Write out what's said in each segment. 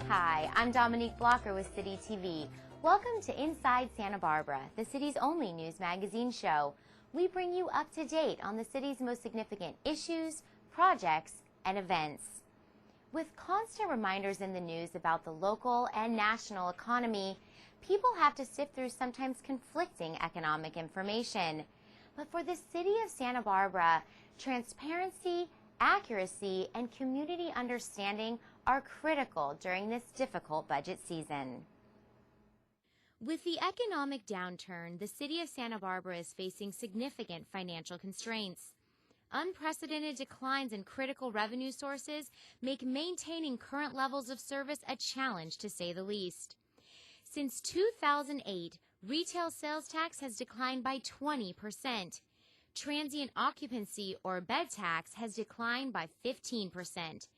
Hi, I'm Dominique Blocker with City TV. Welcome to Inside Santa Barbara, the city's only news magazine show. We bring you up to date on the city's most significant issues, projects, and events. With constant reminders in the news about the local and national economy, people have to sift through sometimes conflicting economic information. But for the city of Santa Barbara, transparency, accuracy, and community understanding are critical during this difficult budget season. With the economic downturn, the city of Santa Barbara is facing significant financial constraints. Unprecedented declines in critical revenue sources make maintaining current levels of service a challenge, to say the least. Since 2008, retail sales tax has declined by 20%. Transient occupancy, or bed tax, has declined by 15%.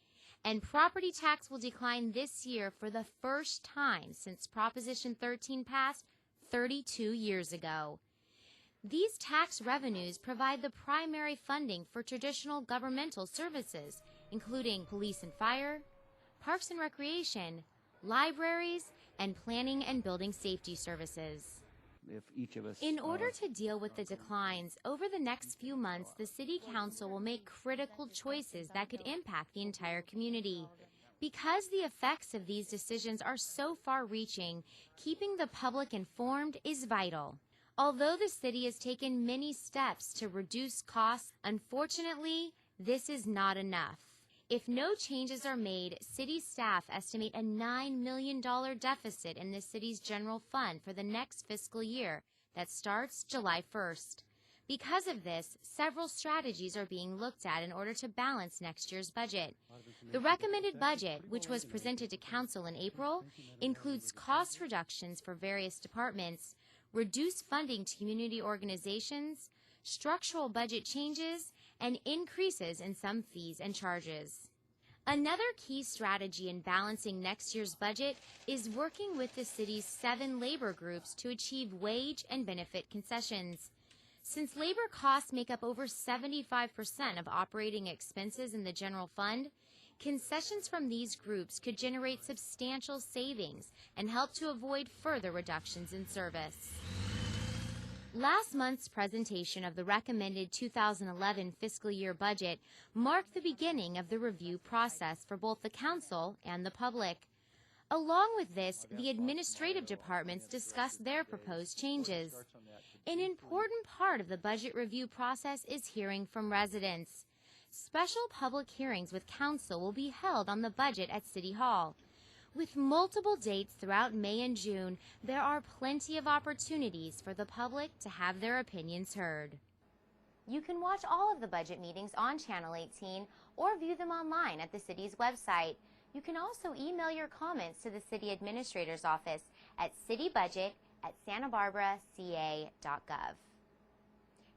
And property tax will decline this year for the first time since Proposition 13 passed 32 years ago. These tax revenues provide the primary funding for traditional governmental services, including police and fire, parks and recreation, libraries, and planning and building safety services. In order to deal with the declines, over the next few months, the City Council will make critical choices that could impact the entire community. Because the effects of these decisions are so far-reaching, keeping the public informed is vital. Although the city has taken many steps to reduce costs, unfortunately, this is not enough. If no changes are made, city staff estimate a $9 million deficit in the city's general fund for the next fiscal year that starts July 1st. Because of this, several strategies are being looked at in order to balance next year's budget. The recommended budget, which was presented to Council in April, includes cost reductions for various departments, reduced funding to community organizations, structural budget changes, and increases in some fees and charges. Another key strategy in balancing next year's budget is working with the city's 7 labor groups to achieve wage and benefit concessions. Since labor costs make up over 75% of operating expenses in the general fund, concessions from these groups could generate substantial savings and help to avoid further reductions in service. Last month's presentation of the recommended 2011 fiscal year budget marked the beginning of the review process for both the council and the public. Along with this, the administrative departments discussed their proposed changes. An important part of the budget review process is hearing from residents. Special public hearings with council will be held on the budget at City Hall. With multiple dates throughout May and June, there are plenty of opportunities for the public to have their opinions heard. You can watch all of the budget meetings on Channel 18 or view them online at the city's website. You can also email your comments to the City Administrator's Office at citybudget@santabarbaraca.gov.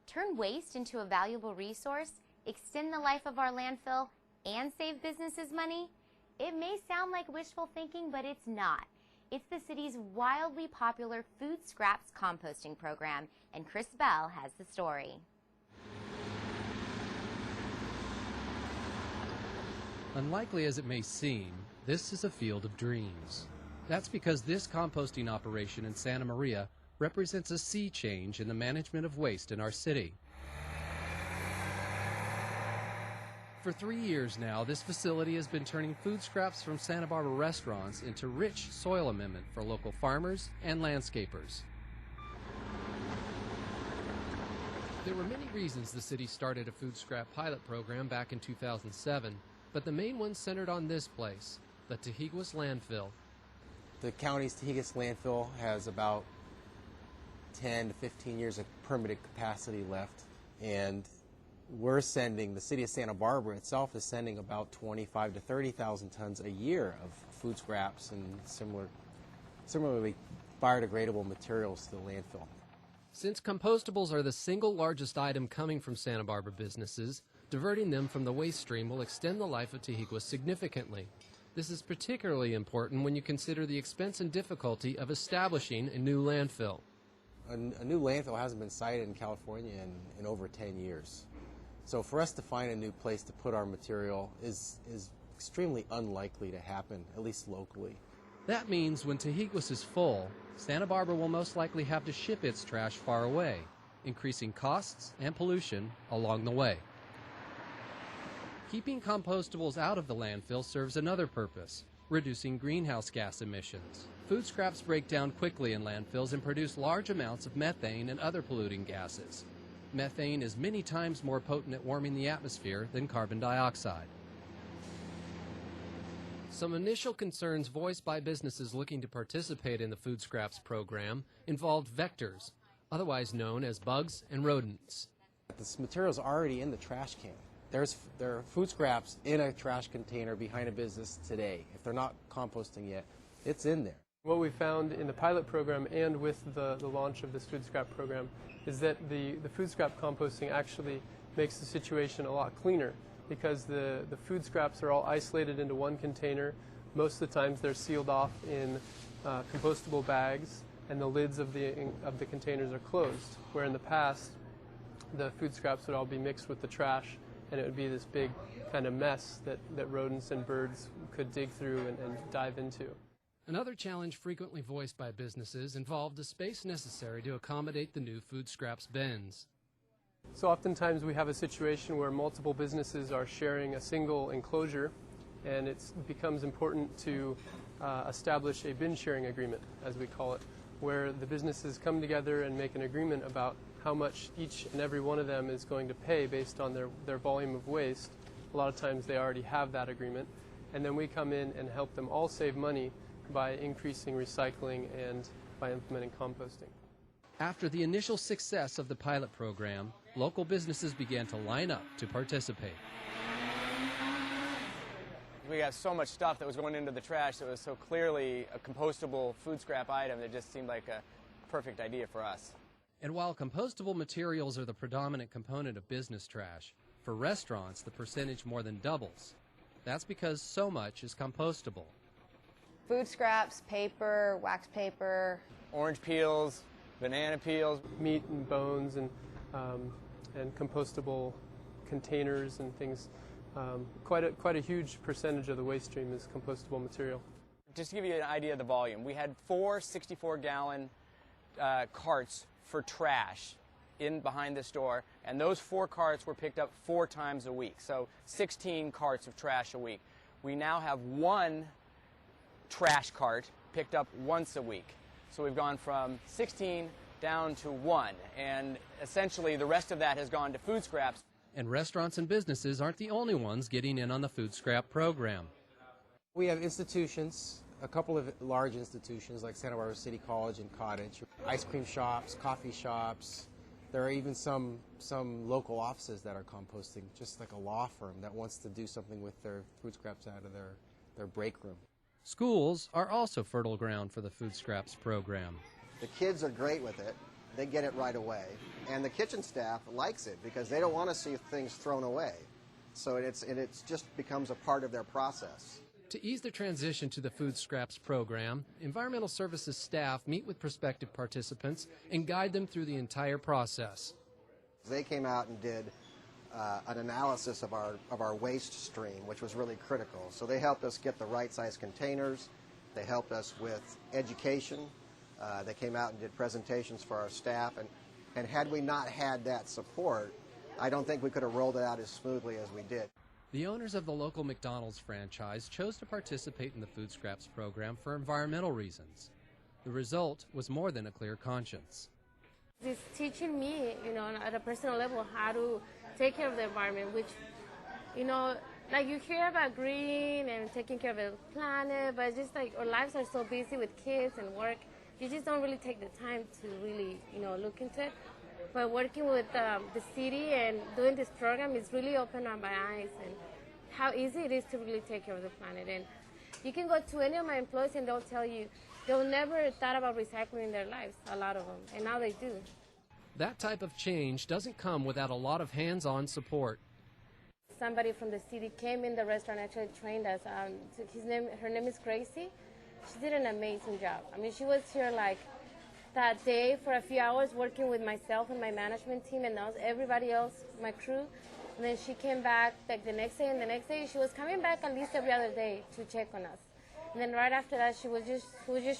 Turn waste into a valuable resource, extend the life of our landfill, and save businesses money? It may sound like wishful thinking, but it's not. It's the city's wildly popular food scraps composting program, and Chris Bell has the story. Unlikely as it may seem, this is a field of dreams. That's because this composting operation in Santa Maria represents a sea change in the management of waste in our city. For 3 years now, this facility has been turning food scraps from Santa Barbara restaurants into rich soil amendment for local farmers and landscapers. There were many reasons the city started a food scrap pilot program back in 2007, but the main one centered on this place, the Tahiguas landfill. The county's Tahiguas landfill has about 10 to 15 years of permitted capacity left, and the city of Santa Barbara itself is sending about 25 to 30,000 tons a year of food scraps and similarly biodegradable materials to the landfill. Since compostables are the single largest item coming from Santa Barbara businesses, diverting them from the waste stream will extend the life of Tahiguas significantly. This is particularly important when you consider the expense and difficulty of establishing a new landfill. A new landfill hasn't been sited in California in over 10 years. So for us to find a new place to put our material is extremely unlikely to happen, at least locally. That means when Tehiquas is full, Santa Barbara will most likely have to ship its trash far away, increasing costs and pollution along the way. Keeping compostables out of the landfill serves another purpose, reducing greenhouse gas emissions. Food scraps break down quickly in landfills and produce large amounts of methane and other polluting gases. Methane is many times more potent at warming the atmosphere than carbon dioxide. Some initial concerns voiced by businesses looking to participate in the food scraps program involved vectors, otherwise known as bugs and rodents. This material is already in the trash can. There are food scraps in a trash container behind a business today. If they're not composting yet, it's in there. What we found in the pilot program and with the launch of this food scrap program is that the food scrap composting actually makes the situation a lot cleaner, because the food scraps are all isolated into one container. Most of the times they're sealed off in compostable bags, and the lids of the containers are closed, where in the past the food scraps would all be mixed with the trash, and it would be this big kind of mess that rodents and birds could dig through and dive into. Another challenge frequently voiced by businesses involved the space necessary to accommodate the new food scraps bins. So oftentimes we have a situation where multiple businesses are sharing a single enclosure, and it becomes important to establish a bin sharing agreement, as we call it, where the businesses come together and make an agreement about how much each and every one of them is going to pay based on their volume of waste. A lot of times they already have that agreement, and then we come in and help them all save money by increasing recycling and by implementing composting. After the initial success of the pilot program, local businesses began to line up to participate. We got so much stuff that was going into the trash that was so clearly a compostable food scrap item that just seemed like a perfect idea for us. And while compostable materials are the predominant component of business trash, for restaurants the percentage more than doubles. That's because so much is compostable. Food scraps, paper, wax paper. Orange peels, banana peels. Meat and bones and compostable containers and things. Quite a huge percentage of the waste stream is compostable material. Just to give you an idea of the volume, we had 4 64-gallon carts for trash in behind the store, and those 4 carts were picked up 4 times a week, so 16 carts of trash a week. We now have 1 trash cart picked up once a week. So we've gone from 16 down to 1, and essentially the rest of that has gone to food scraps. And restaurants and businesses aren't the only ones getting in on the food scrap program. We have institutions, a couple of large institutions like Santa Barbara City College and Cottage, ice cream shops, coffee shops. There are even some local offices that are composting, just like a law firm that wants to do something with their food scraps out of their break room. Schools are also fertile ground for the food scraps program. The kids are great with it. They get it right away. And the kitchen staff likes it because they don't want to see things thrown away. So it just becomes a part of their process. To ease the transition to the food scraps program, Environmental Services staff meet with prospective participants and guide them through the entire process. They came out and did an analysis of our waste stream, which was really critical. So they helped us get the right size containers. They helped us with education. They came out and did presentations for our staff. And had we not had that support, I don't think we could have rolled it out as smoothly as we did. The owners of the local McDonald's franchise chose to participate in the food scraps program for environmental reasons. The result was more than a clear conscience. It's teaching me, at a personal level, how to take care of the environment, which, like you hear about green and taking care of the planet, but it's just like our lives are so busy with kids and work, you just don't really take the time to really, look into it. But working with the city and doing this program has really opened up my eyes and how easy it is to really take care of the planet. And you can go to any of my employees and they'll tell you they'll never thought about recycling in their lives, a lot of them, and now they do. That type of change doesn't come without a lot of hands-on support. Somebody from the city came in the restaurant, actually trained us. Her name is Gracie. She did an amazing job. I mean, she was here like that day for a few hours working with myself and my management team and everybody else, my crew. And then she came back like the next day and the next day. She was coming back at least every other day to check on us. And then right after that, she would just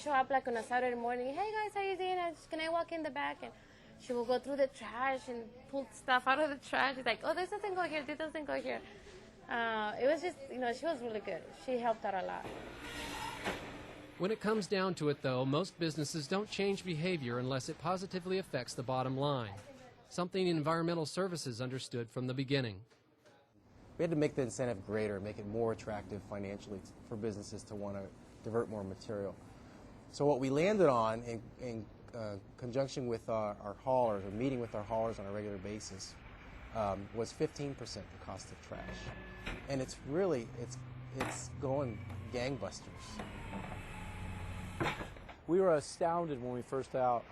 show up like on a Saturday morning. Hey guys, how you doing? Can I walk in the back? And she will go through the trash and pull stuff out of the trash. It's like, oh, this doesn't go here. This doesn't go here. It was just, she was really good. She helped out a lot. When it comes down to it, though, most businesses don't change behavior unless it positively affects the bottom line, something Environmental Services understood from the beginning. We had to make the incentive greater, make it more attractive financially for businesses to want to divert more material. So what we landed on in conjunction with our haulers, or meeting with our haulers on a regular basis, was 15% the cost of trash. And it's really, it's going gangbusters. We were astounded when we first found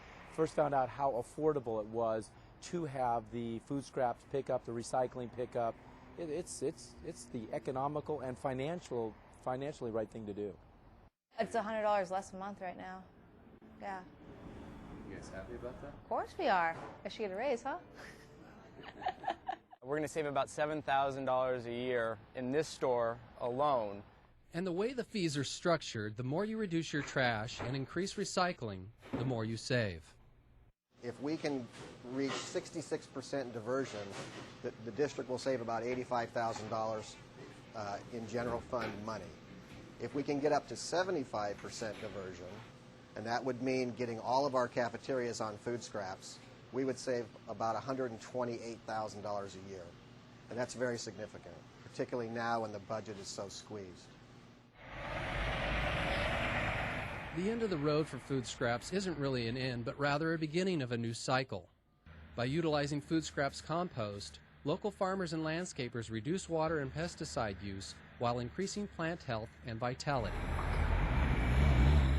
out how affordable it was to have the food scraps pickup, the recycling pickup. It's the economical and financially right thing to do. It's $100 less a month right now. Yeah. You guys happy about that? Of course we are. I should get a raise, huh? We're going to save about $7,000 a year in this store alone. And the way the fees are structured, the more you reduce your trash and increase recycling, the more you save. If we can reach 66% diversion, the district will save about $85,000 in general fund money. If we can get up to 75% diversion, and that would mean getting all of our cafeterias on food scraps, we would save about $128,000 a year. And that's very significant, particularly now when the budget is so squeezed. The end of the road for food scraps isn't really an end, but rather a beginning of a new cycle. By utilizing food scraps compost, local farmers and landscapers reduce water and pesticide use while increasing plant health and vitality.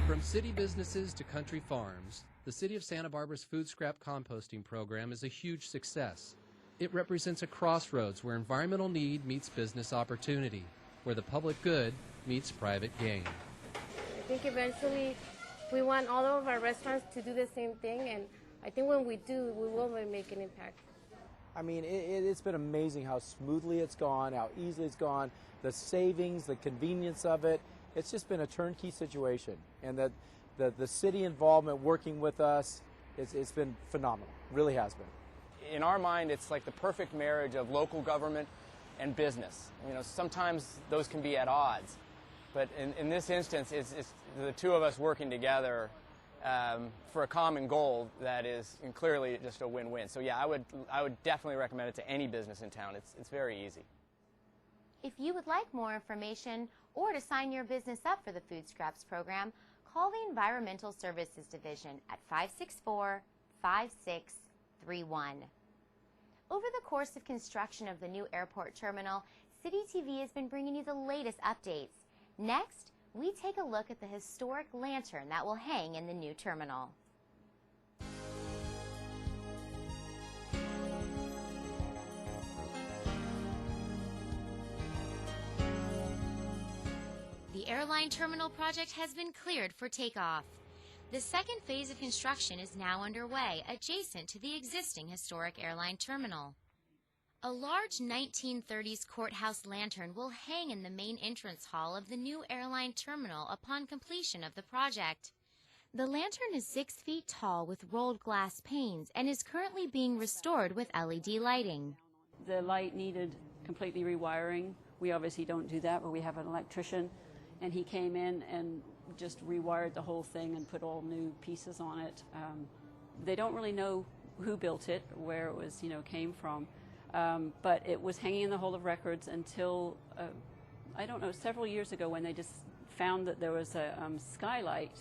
From city businesses to country farms, the City of Santa Barbara's food scrap composting program is a huge success. It represents a crossroads where environmental need meets business opportunity, where the public good meets private gain. I think eventually we want all of our restaurants to do the same thing, and I think when we do, we will make an impact. I mean, it's been amazing how smoothly it's gone, how easily it's gone, the savings, the convenience of it. It's just been a turnkey situation, and that the city involvement working with us, it's been phenomenal. It really has been. In our mind, it's like the perfect marriage of local government and business. Sometimes those can be at odds. But in this instance, it's the two of us working together for a common goal that is clearly just a win-win. So yeah, I would definitely recommend it to any business in town. It's very easy. If you would like more information or to sign your business up for the Food Scraps program, call the Environmental Services Division at 564-5631. Over the course of construction of the new airport terminal, City TV has been bringing you the latest updates. Next, we take a look at the historic lantern that will hang in the new terminal. The airline terminal project has been cleared for takeoff. The second phase of construction is now underway, adjacent to the existing historic airline terminal. A large 1930s courthouse lantern will hang in the main entrance hall of the new airline terminal upon completion of the project. The lantern is 6 feet tall with rolled glass panes and is currently being restored with LED lighting. The light needed completely rewiring. We obviously don't do that, but we have an electrician, and he came in and just rewired the whole thing and put all new pieces on it. They don't really know who built it, where it was, came from. But it was hanging in the Hall of Records until, I don't know, several years ago when they just found that there was a skylight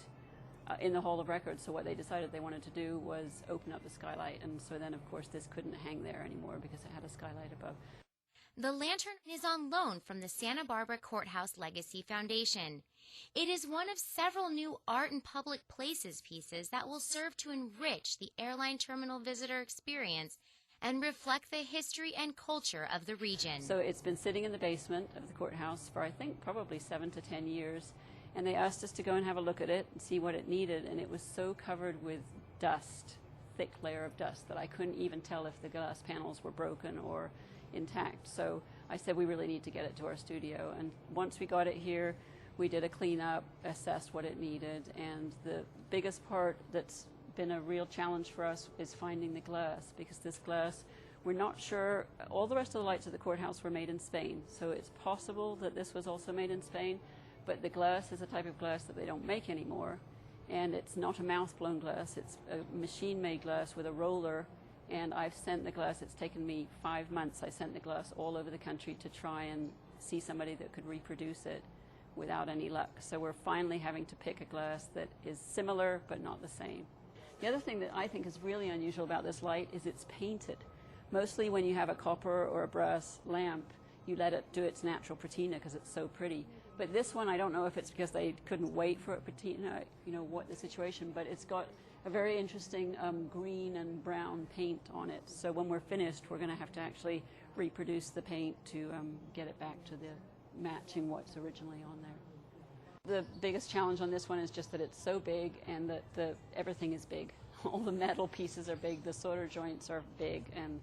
in the Hall of Records. So what they decided they wanted to do was open up the skylight. And so then, of course, this couldn't hang there anymore because it had a skylight above. The lantern is on loan from the Santa Barbara Courthouse Legacy Foundation. It is one of several new art and public places pieces that will serve to enrich the airline terminal visitor experience and reflect the history and culture of the region. So it's been sitting in the basement of the courthouse for, I think, probably 7 to 10 years. And they asked us to go and have a look at it and see what it needed. And it was so covered with dust, thick layer of dust, that I couldn't even tell if the glass panels were broken or intact. So I said we really need to get it to our studio. And once we got it here, we did a cleanup, assessed what it needed, and the biggest part that's been a real challenge for us is finding the glass, because this glass, we're not sure. All the rest of the lights at the courthouse were made in Spain, so it's possible that this was also made in Spain, but the glass is a type of glass that they don't make anymore, and it's not a mouth-blown glass, it's a machine-made glass with a roller, and I've sent the glass, it's taken me 5 months, I sent the glass all over the country to try and see somebody that could reproduce it without any luck. So we're finally having to pick a glass that is similar but not the same. The other thing that I think is really unusual about this light is it's painted. Mostly when you have a copper or a brass lamp, you let it do its natural patina because it's so pretty. But this one, I don't know if it's because they couldn't wait for it patina, you know, what the situation, but it's got a very interesting green and brown paint on it. So when we're finished, we're going to have to actually reproduce the paint to get it back to the matching what's originally on there. The biggest challenge on this one is just that it's so big and that everything is big. All the metal pieces are big, the solder joints are big, and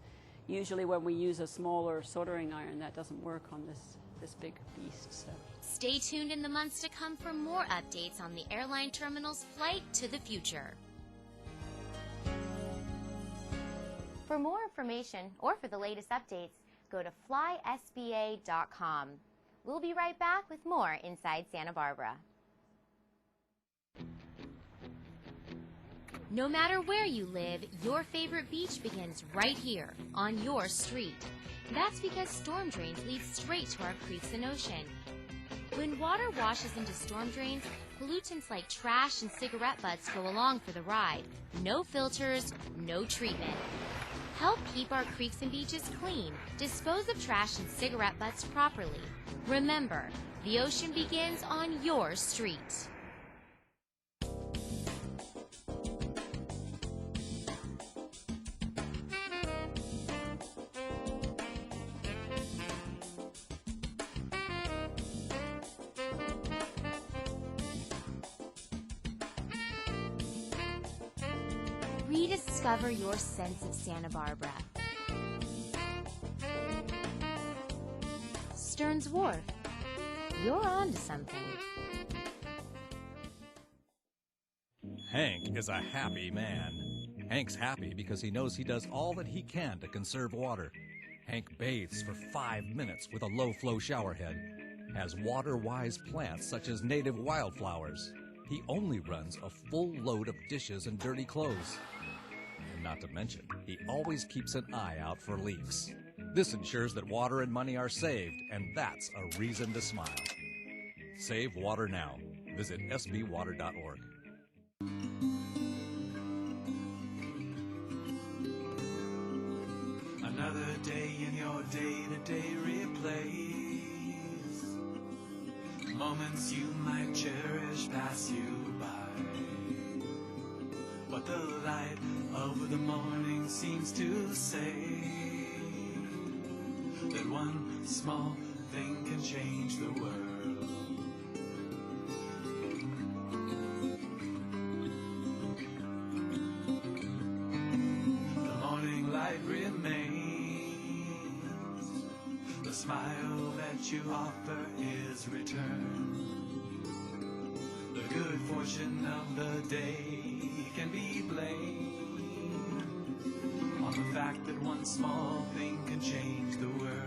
usually when we use a smaller soldering iron, that doesn't work on this big beast. So. Stay tuned in the months to come for more updates on the airline terminal's flight to the future. For more information or for the latest updates, go to flysba.com. We'll be right back with more Inside Santa Barbara. No matter where you live, your favorite beach begins right here, on your street. That's because storm drains lead straight to our creeks and ocean. When water washes into storm drains, pollutants like trash and cigarette butts go along for the ride. No filters, no treatment. Help keep our creeks and beaches clean. Dispose of trash and cigarette butts properly. Remember, the ocean begins on your street. Rediscover your sense of Santa Barbara. Stearns Wharf, you're on to something. Hank is a happy man. Hank's happy because he knows he does all that he can to conserve water. Hank bathes for 5 minutes with a low-flow shower head, has water-wise plants such as native wildflowers. He only runs a full load of dishes and dirty clothes. And not to mention, he always keeps an eye out for leaks. This ensures that water and money are saved, and that's a reason to smile. Save water now. Visit sbwater.org. Another day in your day-to-day replays. Moments you might cherish pass you by. But the light of the morning seems to say that one small thing can change the world. The morning light remains. The smile that you offer is returned. The good fortune of the day can be blamed on the fact that one small thing can change the world.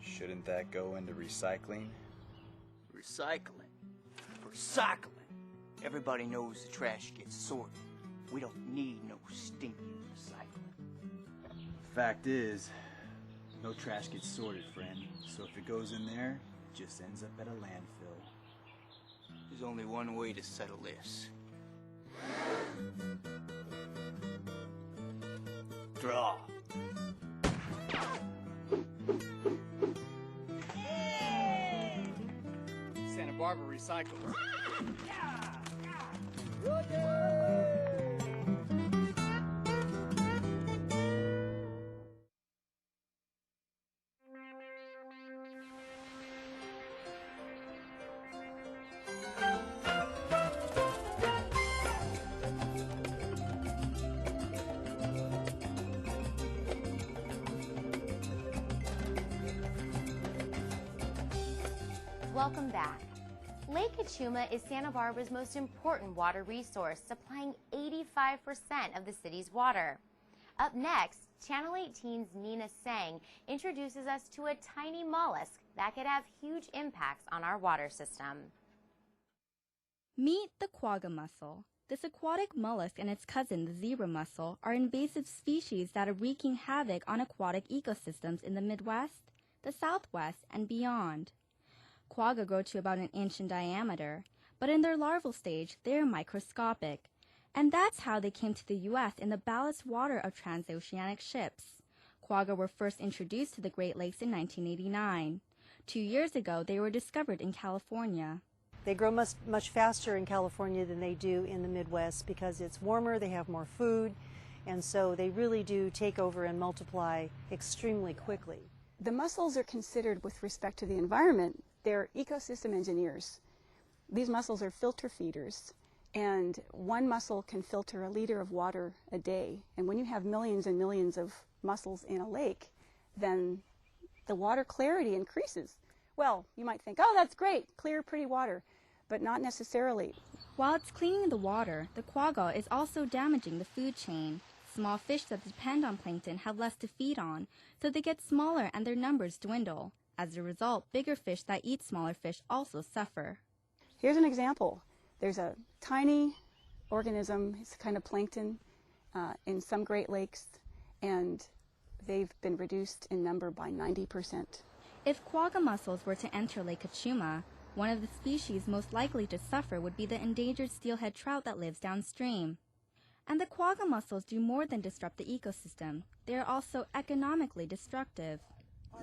Shouldn't that go into recycling? Recycling? Recycling! Everybody knows the trash gets sorted. We don't need no stinking recycling. Fact is, no trash gets sorted, friend. So if it goes in there, it just ends up at a landfill. There's only one way to settle this. Draw. Santa Barbara recycles. Welcome back. Lake Kachuma is Santa Barbara's most important water resource, supplying 85% of the city's water. Up next, Channel 18's Nina Sang introduces us to a tiny mollusk that could have huge impacts on our water system. Meet the quagga mussel. This aquatic mollusk and its cousin, the zebra mussel, are invasive species that are wreaking havoc on aquatic ecosystems in the Midwest, the Southwest, and beyond. Quagga grow to about an inch in diameter, but in their larval stage, they are microscopic. And that's how they came to the U.S. in the ballast water of transoceanic ships. Quagga were first introduced to the Great Lakes in 1989. 2 years ago, they were discovered in California. They grow much faster in California than they do in the Midwest because it's warmer, they have more food, and so they really do take over and multiply extremely quickly. The mussels are considered, with respect to the environment, they're ecosystem engineers. These mussels are filter feeders, and one mussel can filter a liter of water a day. And when you have millions and millions of mussels in a lake, then the water clarity increases. Well, you might think, oh, that's great, clear, pretty water, but not necessarily. While it's cleaning the water, the quagga is also damaging the food chain. Small fish that depend on plankton have less to feed on, so they get smaller and their numbers dwindle. As a result, bigger fish that eat smaller fish also suffer. Here's an example. There's a tiny organism, it's a kind of plankton, in some Great Lakes, and they've been reduced in number by 90%. If quagga mussels were to enter Lake Kachuma, one of the species most likely to suffer would be the endangered steelhead trout that lives downstream. And the quagga mussels do more than disrupt the ecosystem. They are also economically destructive.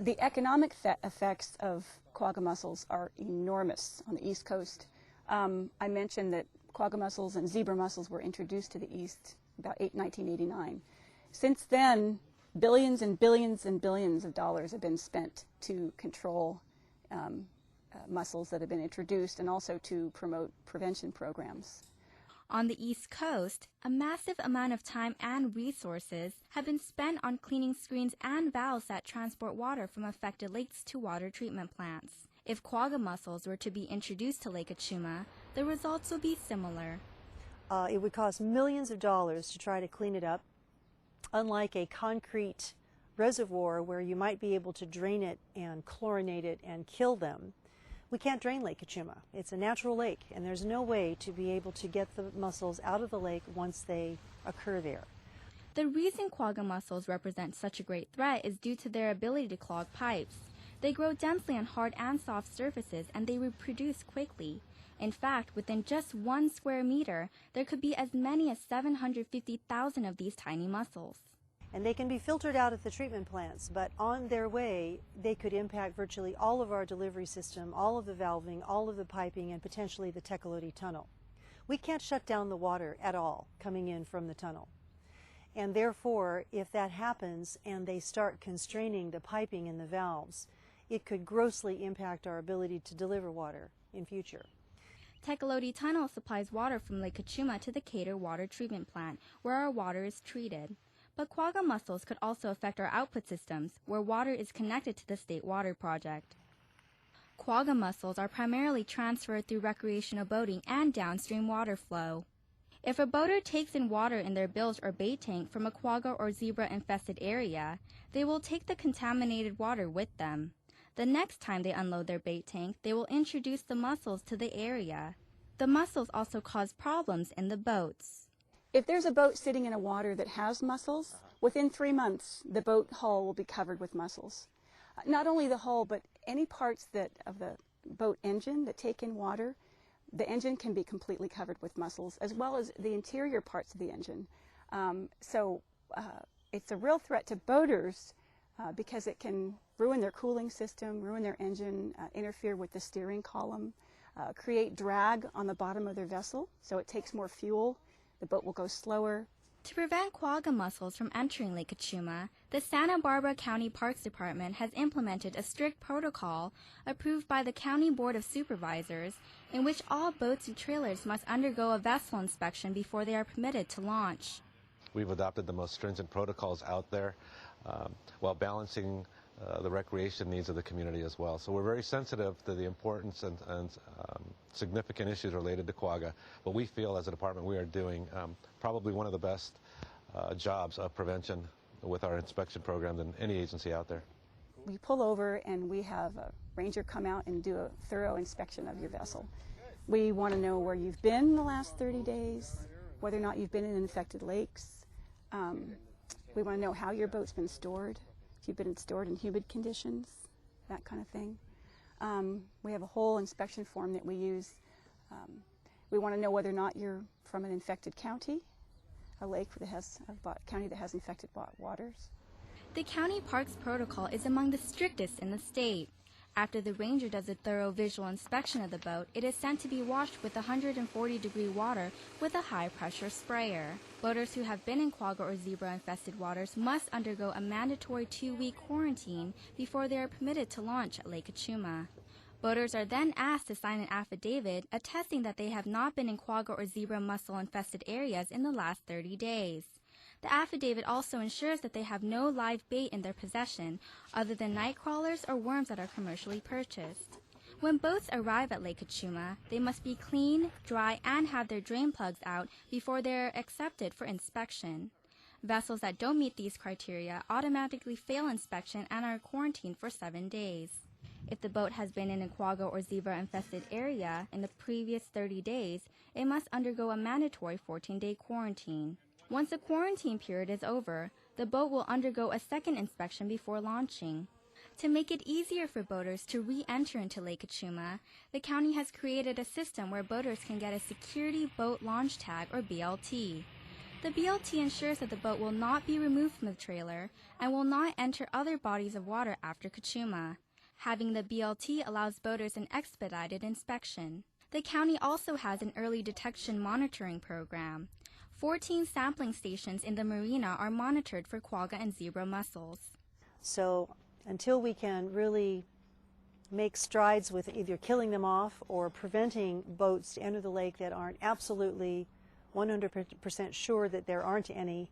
The economic effects of quagga mussels are enormous on the East Coast. I mentioned that quagga mussels and zebra mussels were introduced to the East about 1989. Since then, billions and billions and billions of dollars have been spent to control mussels that have been introduced and also to promote prevention programs. On the East Coast, a massive amount of time and resources have been spent on cleaning screens and valves that transport water from affected lakes to water treatment plants. If quagga mussels were to be introduced to Lake Kachuma, the results would be similar. It would cost millions of dollars to try to clean it up, unlike a concrete reservoir where you might be able to drain it and chlorinate it and kill them. We can't drain Lake Kachuma. It's a natural lake, and there's no way to be able to get the mussels out of the lake once they occur there. The reason quagga mussels represent such a great threat is due to their ability to clog pipes. They grow densely on hard and soft surfaces, and they reproduce quickly. In fact, within just 1 square meter, there could be as many as 750,000 of these tiny mussels. And they can be filtered out at the treatment plants, but on their way, they could impact virtually all of our delivery system, all of the valving, all of the piping, and potentially the Tecolote tunnel. We can't shut down the water at all coming in from the tunnel. And therefore, if that happens and they start constraining the piping and the valves, it could grossly impact our ability to deliver water in future. Tecolote Tunnel supplies water from Lake Kachuma to the Cater Water Treatment Plant, where our water is treated. But quagga mussels could also affect our output systems, where water is connected to the State Water Project. Quagga mussels are primarily transferred through recreational boating and downstream water flow. If a boater takes in water in their bilge or bait tank from a quagga or zebra-infested area, they will take the contaminated water with them. The next time they unload their bait tank, they will introduce the mussels to the area. The mussels also cause problems in the boats. If there's a boat sitting in a water that has mussels, within 3 months, the boat hull will be covered with mussels. Not only the hull, but any parts of the boat engine that take in water, the engine can be completely covered with mussels, as well as the interior parts of the engine. So it's a real threat to boaters because it can ruin their cooling system, ruin their engine, interfere with the steering column. create drag on the bottom of their vessel, so it takes more fuel. The boat will go slower. To prevent quagga mussels from entering Lake Cachuma, the Santa Barbara County Parks Department has implemented a strict protocol approved by the County Board of Supervisors in which all boats and trailers must undergo a vessel inspection before they are permitted to launch. We've adopted the most stringent protocols out there while balancing the recreation needs of the community as well. So we're very sensitive to the importance and significant issues related to quagga, but we feel as a department we are doing probably one of the best jobs of prevention with our inspection program than any agency out there. We pull over and we have a ranger come out and do a thorough inspection of your vessel. We want to know where you've been the last 30 days, whether or not you've been in infected lakes. We want to know how your boat's been stored, if you've been stored in humid conditions, that kind of thing. We have a whole inspection form that we use. We want to know whether or not you're from an infected county, a lake that has a county that has infected waters. The county parks protocol is among the strictest in the state. After the ranger does a thorough visual inspection of the boat, it is sent to be washed with 140-degree water with a high-pressure sprayer. Boaters who have been in quagga or zebra-infested waters must undergo a mandatory 2-week quarantine before they are permitted to launch at Lake Cachuma. Boaters are then asked to sign an affidavit attesting that they have not been in quagga or zebra mussel-infested areas in the last 30 days. The affidavit also ensures that they have no live bait in their possession other than night crawlers or worms that are commercially purchased. When boats arrive at Lake Cachuma, they must be clean, dry, and have their drain plugs out before they are accepted for inspection. Vessels that don't meet these criteria automatically fail inspection and are quarantined for 7 days. If the boat has been in a quagga or zebra-infested area in the previous 30 days, it must undergo a mandatory 14-day quarantine. Once the quarantine period is over, the boat will undergo a second inspection before launching. To make it easier for boaters to re-enter into Lake Cachuma, the county has created a system where boaters can get a Security Boat Launch Tag, or BLT. The BLT ensures that the boat will not be removed from the trailer and will not enter other bodies of water after Cachuma. Having the BLT allows boaters an expedited inspection. The county also has an early detection monitoring program. 14 sampling stations in the marina are monitored for quagga and zebra mussels. So until we can really make strides with either killing them off or preventing boats to enter the lake that aren't absolutely 100% sure that there aren't any,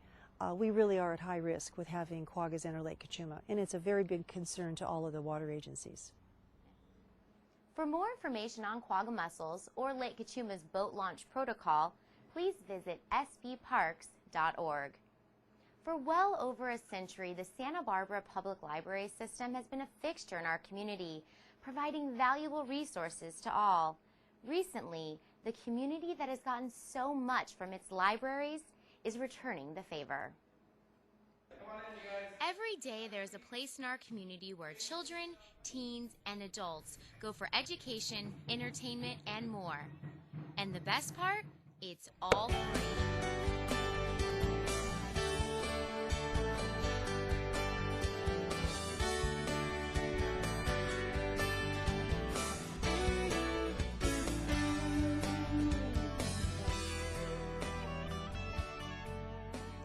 we really are at high risk with having quaggas enter Lake Cachuma, and it's a very big concern to all of the water agencies. For more information on quagga mussels or Lake Cachuma's boat launch protocol, please visit sbparks.org. For well over a century, the Santa Barbara Public Library System has been a fixture in our community, providing valuable resources to all. Recently, the community that has gotten so much from its libraries is returning the favor. Every day there's a place in our community where children, teens, and adults go for education, entertainment, and more. And the best part? It's all free.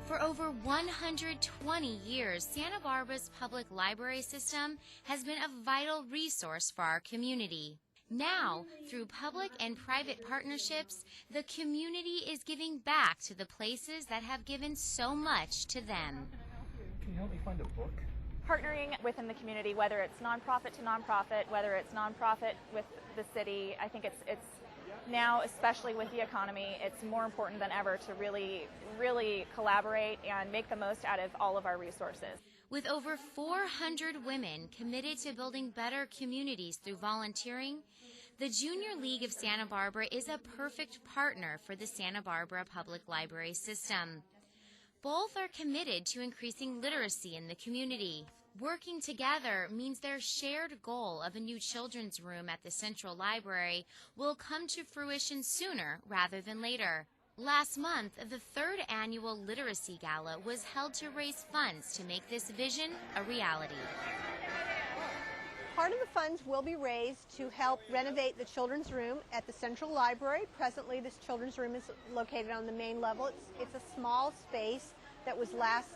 For over 120 years, Santa Barbara's public library system has been a vital resource for our community. Now, through public and private partnerships, the community is giving back to the places that have given so much to them. Can you help me find a book? Partnering within the community, whether it's nonprofit to nonprofit, whether it's nonprofit with the city, I think it's now, especially with the economy, it's more important than ever to really collaborate and make the most out of all of our resources. With over 400 women committed to building better communities through volunteering, the Junior League of Santa Barbara is a perfect partner for the Santa Barbara Public Library System. Both are committed to increasing literacy in the community. Working together means their shared goal of a new children's room at the Central Library will come to fruition sooner rather than later. Last month, the third annual Literacy Gala was held to raise funds to make this vision a reality. Part of the funds will be raised to help renovate the children's room at the Central Library. Presently, this children's room is located on the main level. It's a small space that was last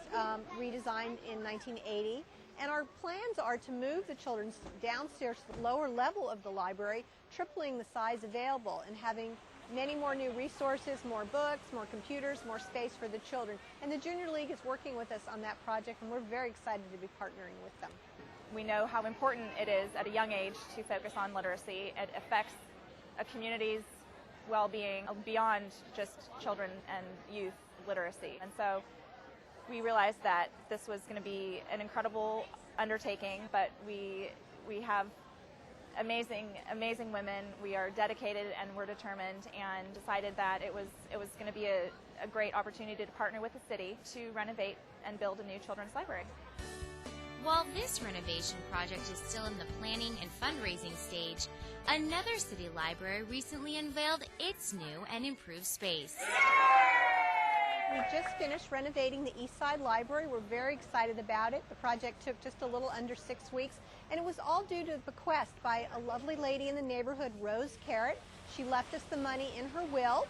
redesigned in 1980. And our plans are to move the children's downstairs to the lower level of the library, tripling the size available and having many more new resources, more books, more computers, more space for the children. And the Junior League is working with us on that project, and we're very excited to be partnering with them. We know how important it is at a young age to focus on literacy. It affects a community's well-being beyond just children and youth literacy. And so we realized that this was going to be an incredible undertaking, but we have amazing women. We are dedicated and we're determined, and decided that it was going to be a great opportunity to partner with the city to renovate and build a new children's library. While this renovation project is still in the planning and fundraising stage, another city library recently unveiled its new and improved space. We just finished renovating the East Side Library. We're very excited about it. The project took just a little under 6 weeks, and it was all due to a bequest by a lovely lady in the neighborhood, Rose Carrot. She left us the money in her will,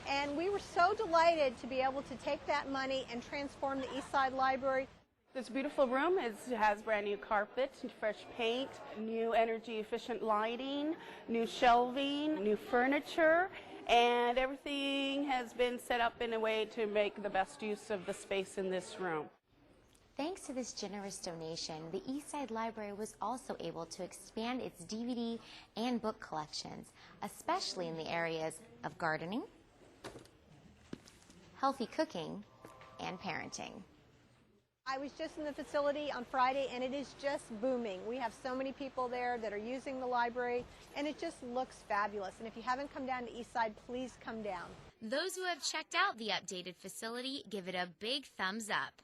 and we were so delighted to be able to take that money and transform the East Side Library. This beautiful room has brand new carpet, fresh paint, new energy efficient lighting, new shelving, new furniture, and everything has been set up in a way to make the best use of the space in this room. Thanks to this generous donation, the Eastside Library was also able to expand its DVD and book collections, especially in the areas of gardening, healthy cooking, and parenting. I was just in the facility on Friday, and it is just booming. We have so many people there that are using the library, and it just looks fabulous. And if you haven't come down to Eastside, please come down. Those who have checked out the updated facility give it a big thumbs up.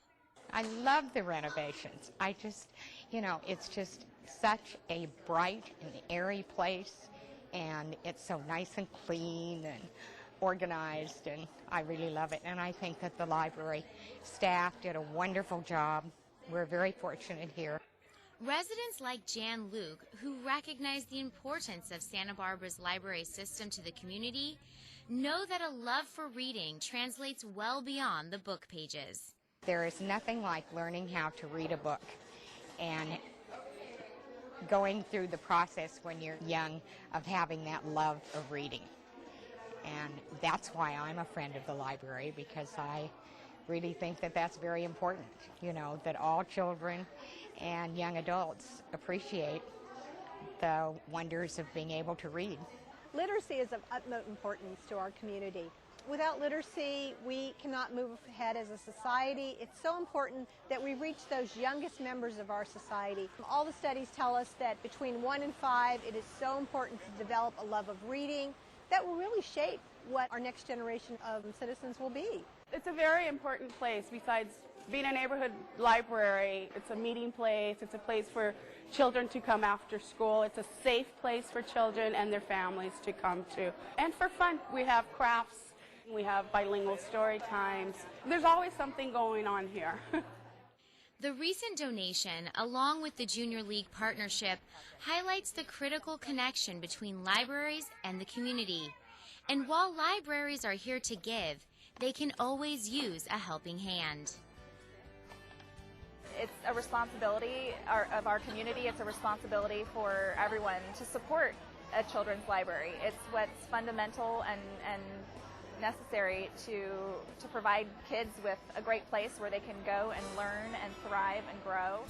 I love the renovations. It's just such a bright and airy place, and it's so nice and clean and organized, and I really love it. And I think that the library staff did a wonderful job. We're very fortunate here. Residents like Jan Luke, who recognize the importance of Santa Barbara's library system to the community, know that a love for reading translates well beyond the book pages. There is nothing like learning how to read a book and going through the process when you're young of having that love of reading. And that's why I'm a friend of the library, because I really think that that's very important, that all children and young adults appreciate the wonders of being able to read. Literacy is of utmost importance to our community. Without literacy, we cannot move ahead as a society. It's so important that we reach those youngest members of our society. All the studies tell us that between 1 and 5, it is so important to develop a love of reading that will really shape what our next generation of citizens will be. It's a very important place. Besides being a neighborhood library, it's a meeting place. It's a place for children to come after school. It's a safe place for children and their families to come to. And for fun, we have crafts. We have bilingual story times. There's always something going on here. The recent donation, along with the Junior League partnership, highlights the critical connection between libraries and the community. And while libraries are here to give, they can always use a helping hand. It's a responsibility of our community. It's a responsibility for everyone to support a children's library. It's what's fundamental and necessary to provide kids with a great place where they can go and learn and thrive and grow.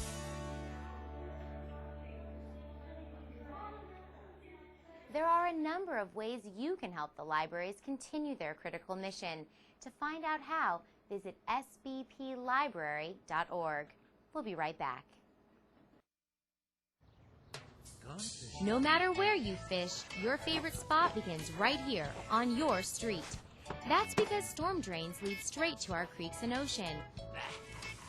There are a number of ways you can help the libraries continue their critical mission. To find out how, visit sbplibrary.org. We'll be right back. No matter where you fish, your favorite spot begins right here on your street. That's because storm drains lead straight to our creeks and ocean.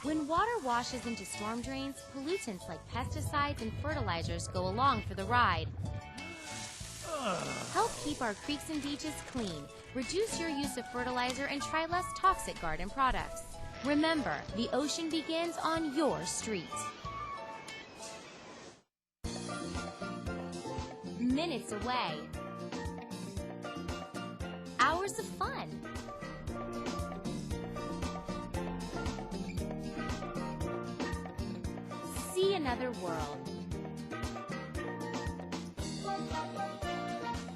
When water washes into storm drains, pollutants like pesticides and fertilizers go along for the ride. Help keep our creeks and beaches clean. Reduce your use of fertilizer and try less toxic garden products. Remember, the ocean begins on your street. minutes away. Hours of fun. See another world.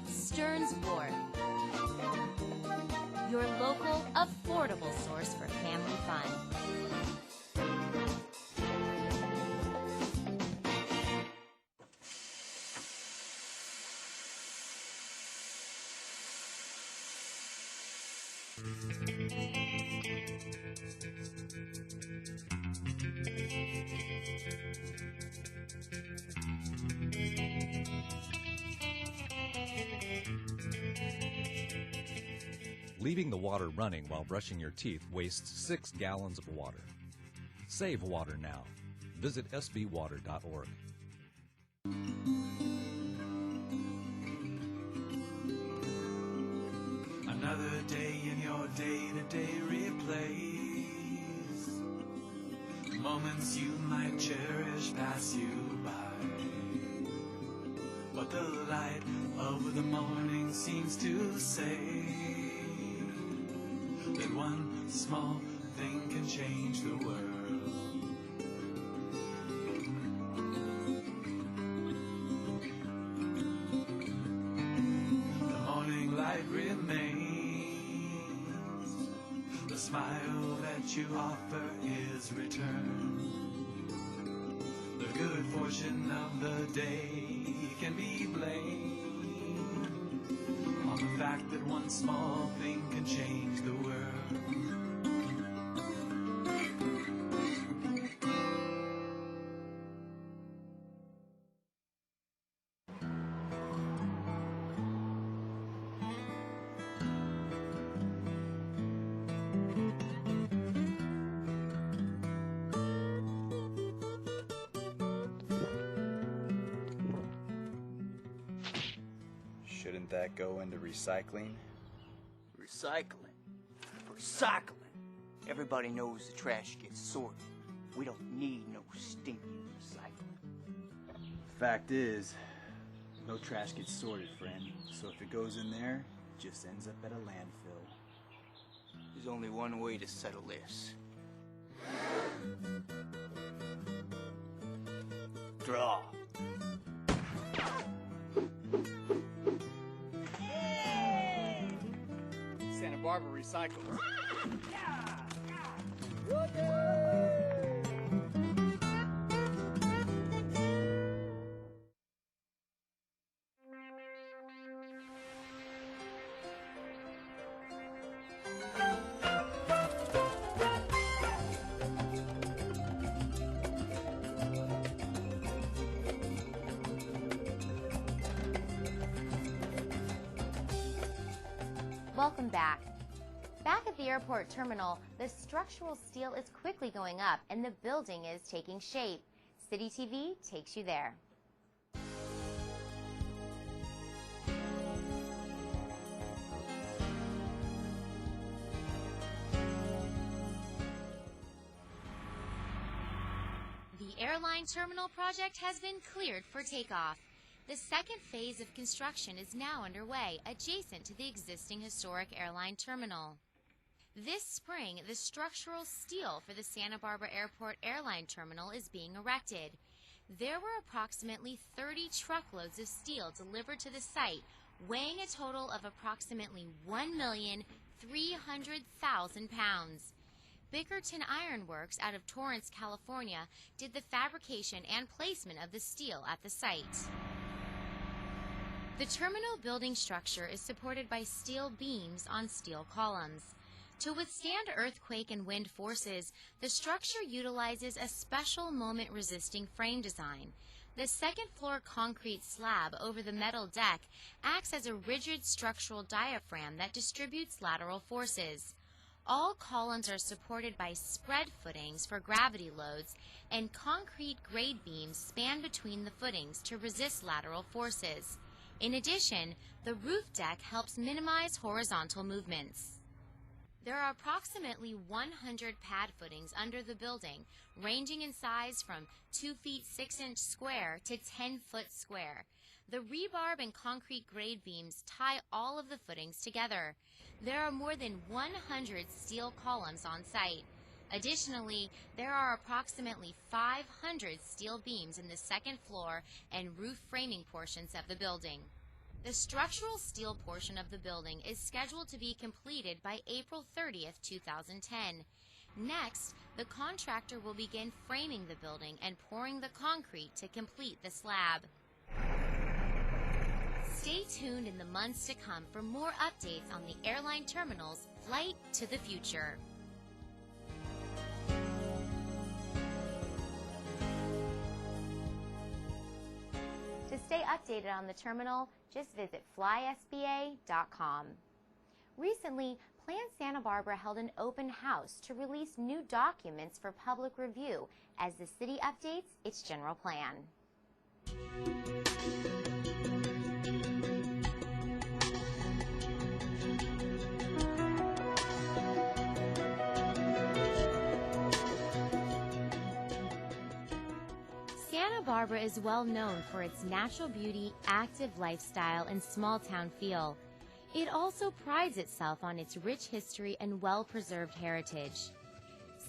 Stearns Wharf. Your local, affordable source for family fun. Leaving the water running while brushing your teeth wastes 6 gallons of water. Save water now. Visit sbwater.org. Another day in your day-to-day replays. Moments you might cherish pass you by. But the light of the morning seems to say that one small thing can change the world. The morning light remains. The smile that you offer is returned. The good fortune of the day can be blamed on the fact that one small thing can change the world. Shouldn't that go into recycling? Recycling. Recycling. Everybody knows the trash gets sorted. We don't need no stinking recycling. Fact is, no trash gets sorted, friend. So if it goes in there, it just ends up at a landfill. There's only one way to settle this. Draw. Santa Barbara recycles. Welcome back. Back at the airport terminal, the structural steel is quickly going up and the building is taking shape. City TV takes you there. The airline terminal project has been cleared for takeoff. The second phase of construction is now underway, adjacent to the existing historic airline terminal. This spring, the structural steel for the Santa Barbara Airport Airline Terminal is being erected. There were approximately 30 truckloads of steel delivered to the site, weighing a total of approximately 1,300,000 pounds. Bickerton Iron Works out of Torrance, California, did the fabrication and placement of the steel at the site. The terminal building structure is supported by steel beams on steel columns. To withstand earthquake and wind forces, the structure utilizes a special moment-resisting frame design. The second-floor concrete slab over the metal deck acts as a rigid structural diaphragm that distributes lateral forces. All columns are supported by spread footings for gravity loads, and concrete grade beams span between the footings to resist lateral forces. In addition, the roof deck helps minimize horizontal movements. There are approximately 100 pad footings under the building, ranging in size from 2 feet 6 inch square to 10 foot square. The rebarb and concrete grade beams tie all of the footings together. There are more than 100 steel columns on site. Additionally, there are approximately 500 steel beams in the second floor and roof framing portions of the building. The structural steel portion of the building is scheduled to be completed by April 30th, 2010. Next, the contractor will begin framing the building and pouring the concrete to complete the slab. Stay tuned in the months to come for more updates on the airline terminal's flight to the future. To stay updated on the terminal, just visit flysba.com. Recently, Plan Santa Barbara held an open house to release new documents for public review as the city updates its general plan. Santa Barbara is well known for its natural beauty, active lifestyle, and small-town feel. It also prides itself on its rich history and well-preserved heritage.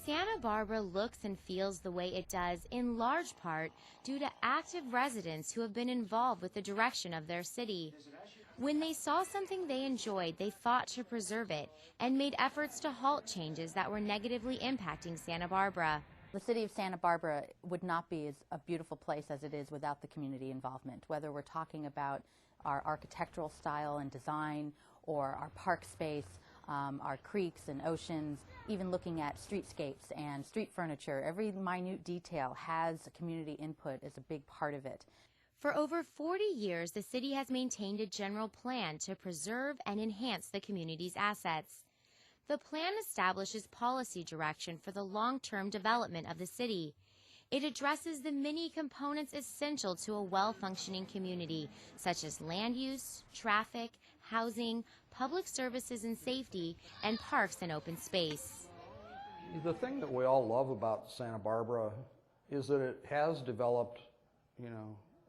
Santa Barbara looks and feels the way it does in large part due to active residents who have been involved with the direction of their city. When they saw something they enjoyed, they fought to preserve it and made efforts to halt changes that were negatively impacting Santa Barbara. The city of Santa Barbara would not be as a beautiful place as it is without the community involvement, whether we're talking about our architectural style and design or our park space, our creeks and oceans, even looking at streetscapes and street furniture. Every minute detail has community input as a big part of it. For over 40 years, the city has maintained a general plan to preserve and enhance the community's assets. The plan establishes policy direction for the long-term development of the city. It addresses the many components essential to a well-functioning community, such as land use, traffic, housing, public services and safety, and parks and open space. The thing that we all love about Santa Barbara is that it has developed,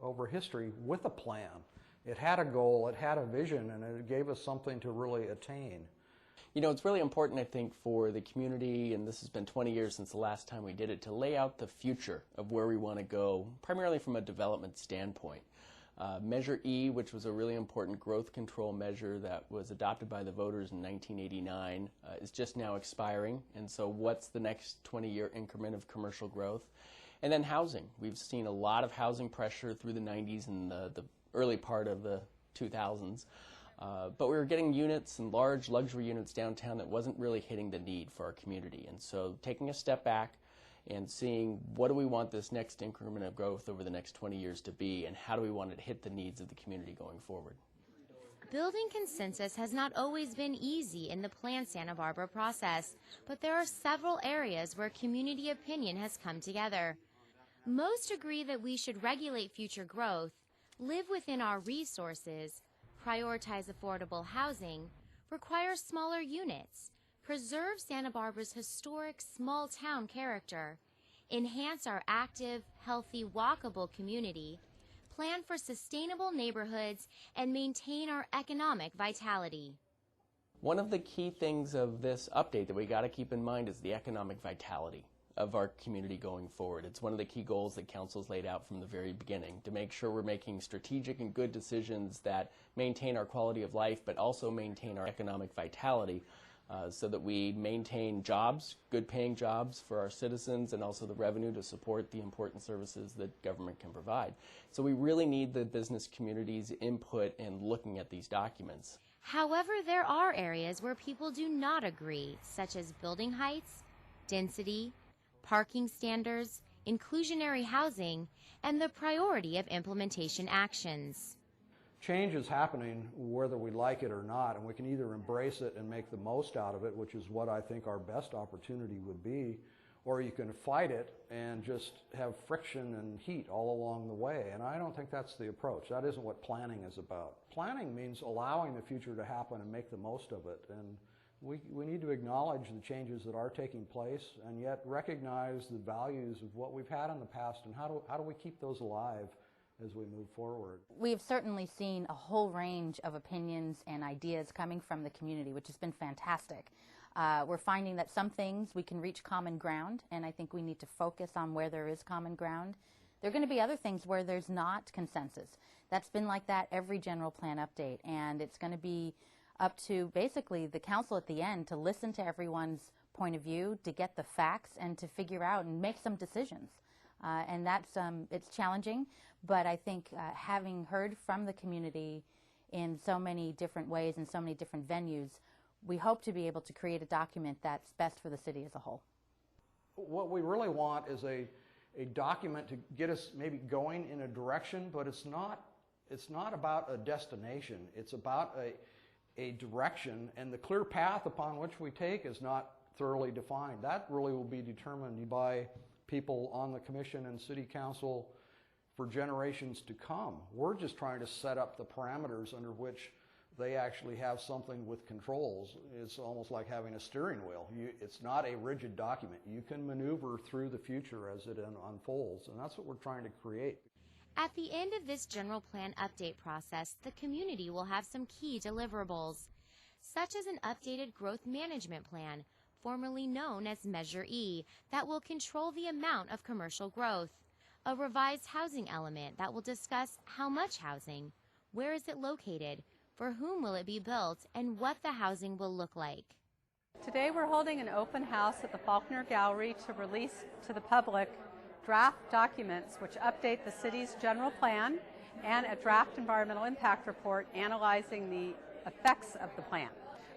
over history with a plan. It had a goal, it had a vision, and it gave us something to really attain. It's really important, I think, for the community, and this has been 20 years since the last time we did it, to lay out the future of where we want to go, primarily from a development standpoint. Measure E, which was a really important growth control measure that was adopted by the voters in 1989, is just now expiring, and so what's the next 20-year increment of commercial growth? And then housing. We've seen a lot of housing pressure through the 90s and the early part of the 2000s. But we were getting units and large luxury units downtown that wasn't really hitting the need for our community. And so taking a step back and seeing what do we want this next increment of growth over the next 20 years to be, and how do we want it to hit the needs of the community going forward. Building consensus has not always been easy in the Plan Santa Barbara process, but there are several areas where community opinion has come together. Most agree that we should regulate future growth, live within our resources, prioritize affordable housing, require smaller units, preserve Santa Barbara's historic small-town character, enhance our active, healthy, walkable community, plan for sustainable neighborhoods, and maintain our economic vitality. One of the key things of this update that we got to keep in mind is the economic vitality of our community going forward. It's one of the key goals that Council's laid out from the very beginning, to make sure we're making strategic and good decisions that maintain our quality of life, but also maintain our economic vitality, so that we maintain jobs, good paying jobs for our citizens, and also the revenue to support the important services that government can provide. So we really need the business community's input in looking at these documents. However, there are areas where people do not agree, such as building heights, density, parking standards, inclusionary housing, and the priority of implementation actions. Change is happening whether we like it or not, and we can either embrace it and make the most out of it, which is what I think our best opportunity would be, or you can fight it and just have friction and heat all along the way. And I don't think that's the approach. That isn't what planning is about. Planning means allowing the future to happen and make the most of it. And we need to acknowledge the changes that are taking place, and yet recognize the values of what we've had in the past, and how do we keep those alive as we move forward. We've certainly seen a whole range of opinions and ideas coming from the community, which has been fantastic. We're finding that some things we can reach common ground, and I think we need to focus on where there is common ground. There are going to be other things where there's not consensus. That's been like that every general plan update, and it's going to be up to basically the council at the end to listen to everyone's point of view, to get the facts, and to figure out and make some decisions. And that's it's challenging, but I think having heard from the community in so many different ways and so many different venues, we hope to be able to create a document that's best for the city as a whole. What we really want is a document to get us maybe going in a direction, but it's not about a destination. It's about a direction, and the clear path upon which we take is not thoroughly defined. That really will be determined by people on the commission and city council for generations to come. We're just trying to set up the parameters under which they actually have something with controls. It's almost like having a steering wheel. It's not a rigid document. You can maneuver through the future as it unfolds, and that's what we're trying to create. At the end of this general plan update process, the community will have some key deliverables, such as an updated growth management plan, formerly known as Measure E, that will control the amount of commercial growth, a revised housing element that will discuss how much housing, where is it located, for whom will it be built, and what the housing will look like. Today we're holding an open house at the Faulkner Gallery to release to the public draft documents which update the city's general plan and a draft environmental impact report analyzing the effects of the plan.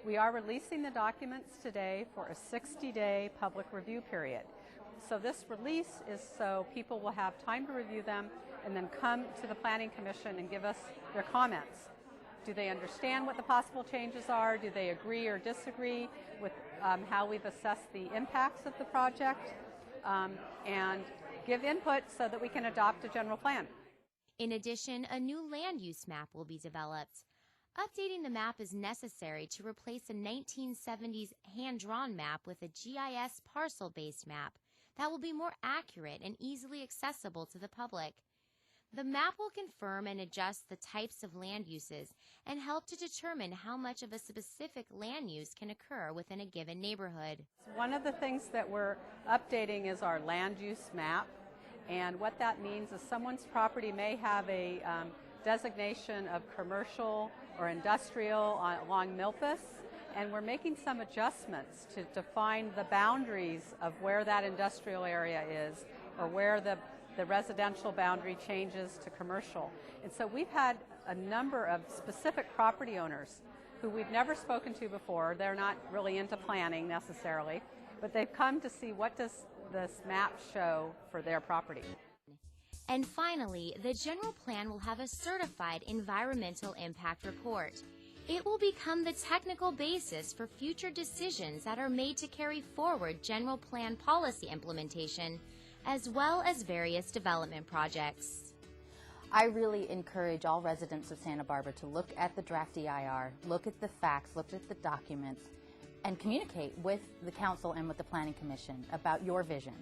We are releasing the documents today for a 60-day public review period. So this release is so people will have time to review them and then come to the Planning Commission and give us their comments. Do they understand what the possible changes are? Do they agree or disagree with how we've assessed the impacts of the project? And give input so that we can adopt a general plan. In addition, a new land use map will be developed. Updating the map is necessary to replace a 1970s hand-drawn map with a GIS parcel-based map that will be more accurate and easily accessible to the public. The map will confirm and adjust the types of land uses and help to determine how much of a specific land use can occur within a given neighborhood. One of the things that we're updating is our land use map, and what that means is someone's property may have a designation of commercial or industrial along Milpas, and we're making some adjustments to define the boundaries of where that industrial area is or where the residential boundary changes to commercial. And so we've had a number of specific property owners who we've never spoken to before. They're not really into planning necessarily, but they've come to see what does this map show for their property. And finally, the general plan will have a certified environmental impact report. It will become the technical basis for future decisions that are made to carry forward general plan policy implementation, as well as various development projects. I really encourage all residents of Santa Barbara to look at the draft EIR, look at the facts, look at the documents, and communicate with the council and with the Planning Commission about your vision.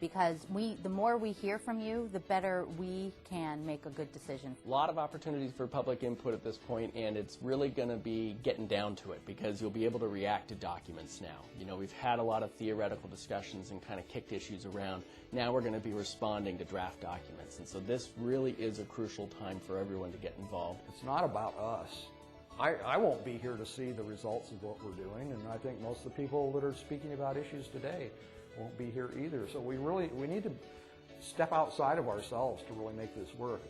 Because the more we hear from you, the better we can make a good decision. A lot of opportunities for public input at this point, and it's really going to be getting down to it because you'll be able to react to documents now. You know, we've had a lot of theoretical discussions and kind of kicked issues around. Now we're going to be responding to draft documents, and so this really is a crucial time for everyone to get involved. It's not about us. I won't be here to see the results of what we're doing, and I think most of the people that are speaking about issues today won't be here either. So we need to step outside of ourselves to really make this work.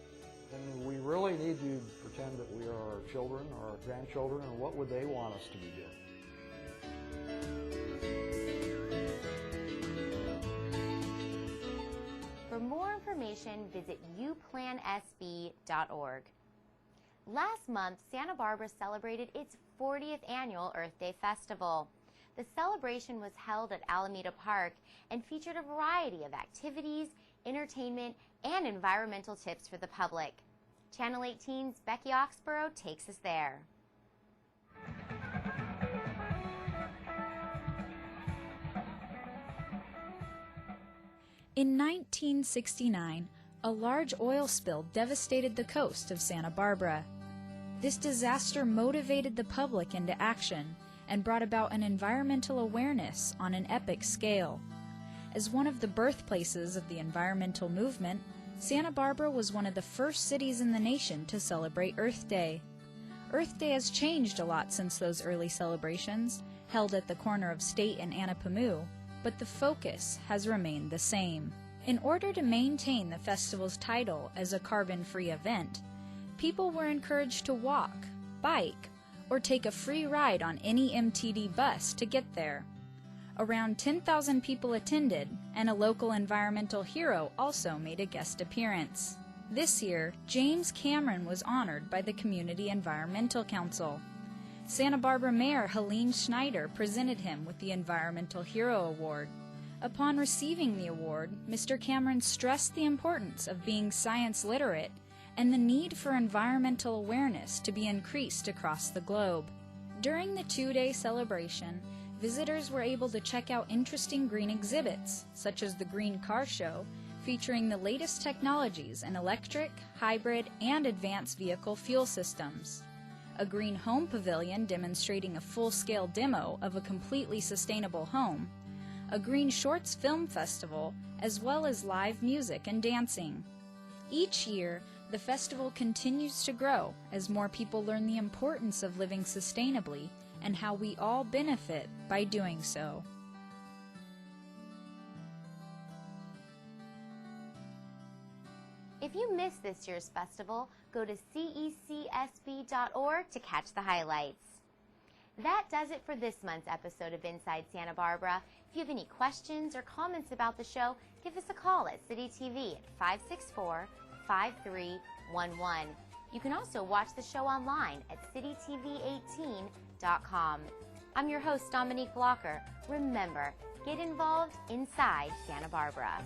And we really need to pretend that we are our children or our grandchildren, and what would they want us to be doing? For more information, visit uplansb.org. Last month, Santa Barbara celebrated its 40th annual Earth Day Festival. The celebration was held at Alameda Park and featured a variety of activities, entertainment, and environmental tips for the public. Channel 18's Becky Oxborough takes us there. In 1969, A large oil spill devastated the coast of Santa Barbara. This disaster motivated the public into action and brought about an environmental awareness on an epic scale. As one of the birthplaces of the environmental movement, Santa Barbara was one of the first cities in the nation to celebrate Earth Day. Earth Day has changed a lot since those early celebrations, held at the corner of State and Anapamu, but the focus has remained the same. In order to maintain the festival's title as a carbon-free event, people were encouraged to walk, bike, or take a free ride on any MTD bus to get there. Around 10,000 people attended, and a local environmental hero also made a guest appearance. This year, James Cameron was honored by the Community Environmental Council. Santa Barbara Mayor Helene Schneider presented him with the Environmental Hero Award. Upon receiving the award, Mr. Cameron stressed the importance of being science literate and the need for environmental awareness to be increased across the globe. During the two-day celebration, visitors were able to check out interesting green exhibits, such as the Green Car Show, featuring the latest technologies in electric, hybrid, and advanced vehicle fuel systems. A green home pavilion demonstrating a full-scale demo of a completely sustainable home, a Green Shorts Film Festival, as well as live music and dancing. Each year, the festival continues to grow as more people learn the importance of living sustainably and how we all benefit by doing so. If you missed this year's festival, go to cecsb.org to catch the highlights. That does it for this month's episode of Inside Santa Barbara. If you have any questions or comments about the show, give us a call at City TV at 564-5311. You can also watch the show online at citytv18.com. I'm your host, Dominique Blocker. Remember, get involved inside Santa Barbara.